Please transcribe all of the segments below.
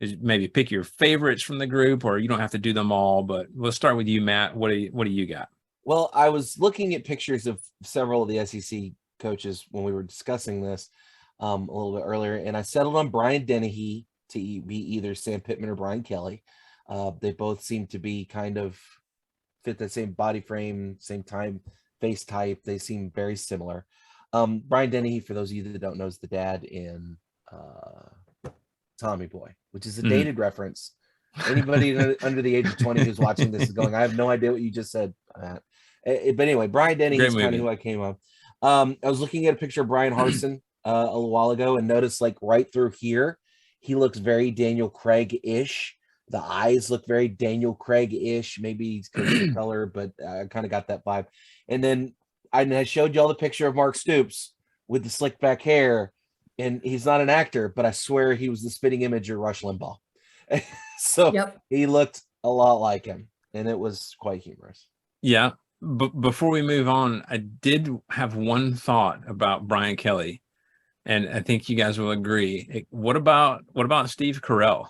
maybe pick your favorites from the group, or you don't have to do them all, but we'll start with you, Matt. What do you got? Well, I was looking at pictures of several of the SEC coaches when we were discussing this a little bit earlier, and I settled on Brian Dennehy to be either Sam Pittman or Brian Kelly. They both seem to be kind of fit the same body frame, same time, face type. They seem very similar. Brian Dennehy, for those of you that don't know, is the dad in Tommy Boy, which is a dated reference. Anybody under the age of 20 who's watching this is going, I have no idea what you just said. But anyway, Brian Dennehy is kind of who I came on. I was looking at a picture of Brian Harsin a little while ago and noticed like right through here, he looks very Daniel Craig-ish. The eyes look very Daniel Craig-ish, maybe because of the color, but I kind of got that vibe. And then I showed y'all the picture of Mark Stoops with the slick back hair, and he's not an actor, but I swear he was the spitting image of Rush Limbaugh. So he looked a lot like him, and it was quite humorous. Yeah. But before we move on, I did have one thought about Brian Kelly, and I think you guys will agree. What about Steve Carell?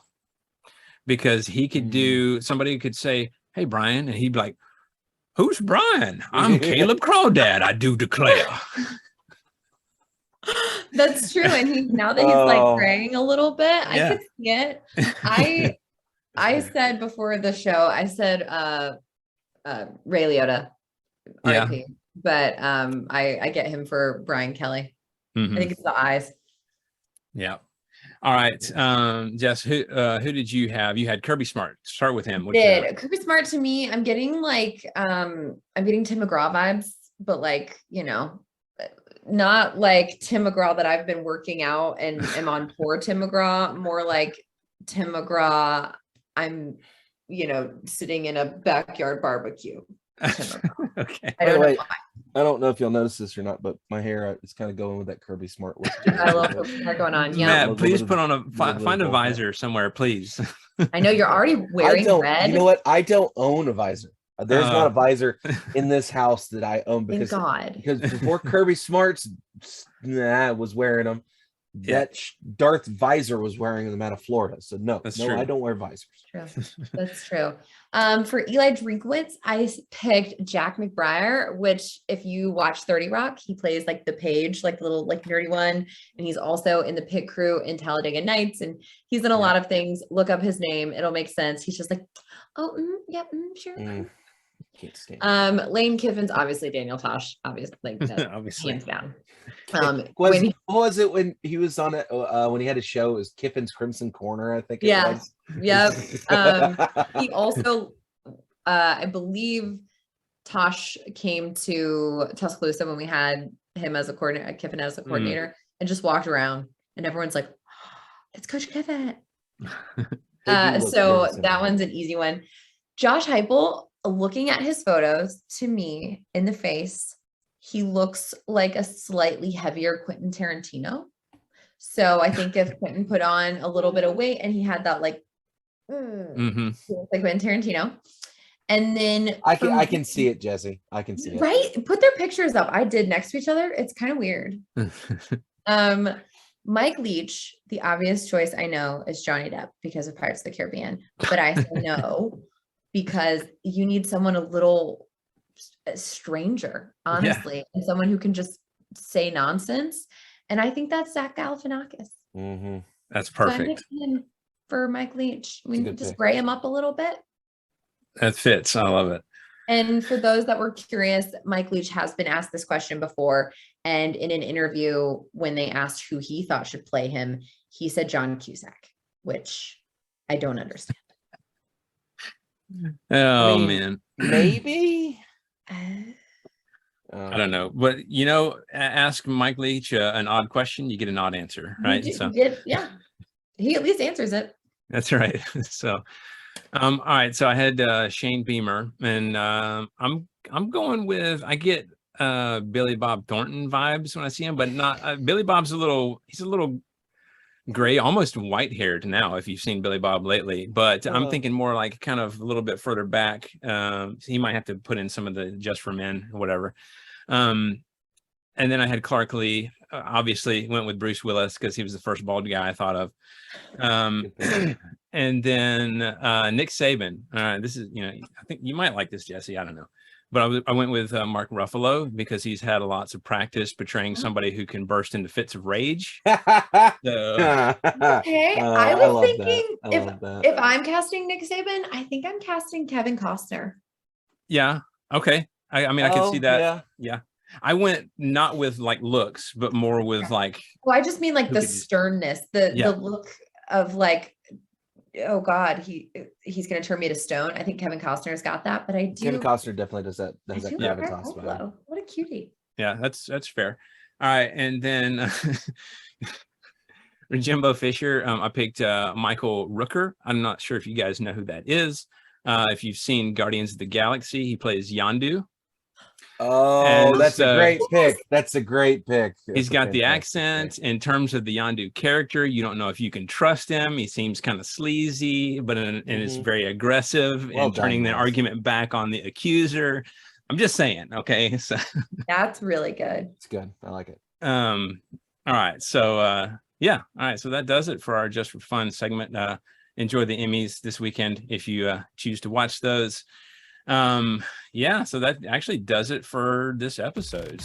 Because he could do, somebody could say, "Hey, Brian," and he'd be like, "Who's Brian? I'm Caleb Crawdad, I do declare." That's true. And now that he's like graying a little bit, I could see it. I said before the show, I said Ray Liotta, RIP. But I get him for Brian Kelly. I think it's the eyes. Yeah. All right. Jess, who did you have? You had Kirby Smart. Start with him. Kirby Smart, to me, I'm getting like I'm getting Tim McGraw vibes, but like, you know, not like Tim McGraw that I've been working out and am on poor Tim McGraw, more like Tim McGraw, I'm, you know, sitting in a backyard barbecue. Okay. I don't know if you'll notice this or not, but my hair is kind of going with that Kirby Smart look. I love Kirby Smart going on. Yeah. Matt, please put on find a visor somewhere, please. I know you're already wearing red. You know what? I don't own a visor. There's not a visor in this house that I own because before Kirby Smart's was wearing them, that Darth Visor was wearing them out of Florida. So no, I don't wear visors. True. That's true. For Eli Drinkwitz, I picked Jack McBrayer, which if you watch 30 Rock, he plays like the page, like the little like nerdy one. And he's also in the pit crew in Talladega Nights. And he's in a lot of things. Look up his name. It'll make sense. He's just like, sure. Can't stand Lane Kiffin's obviously Daniel Tosh, obviously hands down. What was it when he was on it when he had a show? It was Kiffin's Crimson Corner, I think it was. He also I believe Tosh came to Tuscaloosa when we had him as a coordinator, Kiffin as a coordinator, and just walked around and everyone's like, it's Coach Kiffin. So that one's an easy one. Josh Heupel, looking at his photos, to me, in the face, he looks like a slightly heavier Quentin Tarantino. So I think if Quentin put on a little bit of weight and he had that like, like Quentin Tarantino. And then I can see it, Jesse. I can see it. Right? Put their pictures up. I did next to each other. It's kind of weird. Mike Leach, the obvious choice I know is Johnny Depp because of Pirates of the Caribbean, but I say no. Because you need someone a little stranger, honestly, and someone who can just say nonsense. And I think that's Zach Galifianakis. That's perfect. So for Mike Leach, we can just gray him up a little bit. That fits. I love it. And for those that were curious, Mike Leach has been asked this question before. And in an interview, when they asked who he thought should play him, he said John Cusack, which I don't understand. Man, maybe I don't know, but you know, ask Mike Leach an odd question, you get an odd answer, right? He at least answers it. That's right. So all right, so I had Shane Beamer, and I'm going with, I get Billy Bob Thornton vibes when I see him, but not Billy Bob's he's a little gray, almost white haired now, if you've seen Billy Bob lately, but I'm thinking more like kind of a little bit further back. So he might have to put in some of the Just for Men or whatever. And then I had Clark Lee. obviously went with Bruce Willis because he was the first bald guy I thought of. And then Nick Saban. This is, I think you might like this, Jesse. I don't know. But I went with Mark Ruffalo because he's had lots of practice portraying somebody who can burst into fits of rage. Okay, I was thinking if I'm casting Nick Saban, I think I'm casting Kevin Costner. Yeah. Okay. I mean, I can see that. Yeah. I went not with like looks, but more with like. Well, I just mean like the sternness, the look of like, oh God, he's going to turn me to stone. I think Kevin Costner's got that, but Kevin Costner definitely does that. What a cutie. Yeah, that's fair. All right, and then Jimbo Fisher. I picked Michael Rooker. I'm not sure if you guys know who that is. If you've seen Guardians of the Galaxy, he plays Yondu. Oh, that's a great pick. That's a great pick. He's got the accent. In terms of the Yondu character, you don't know if you can trust him. He seems kind of sleazy, but and is very aggressive and turning the argument back on the accuser. I'm just saying, okay. So that's really good. It's good. I like it. All right. So all right. So that does it for our Just for Fun segment. Enjoy the Emmys this weekend if you choose to watch those. So that actually does it for this episode.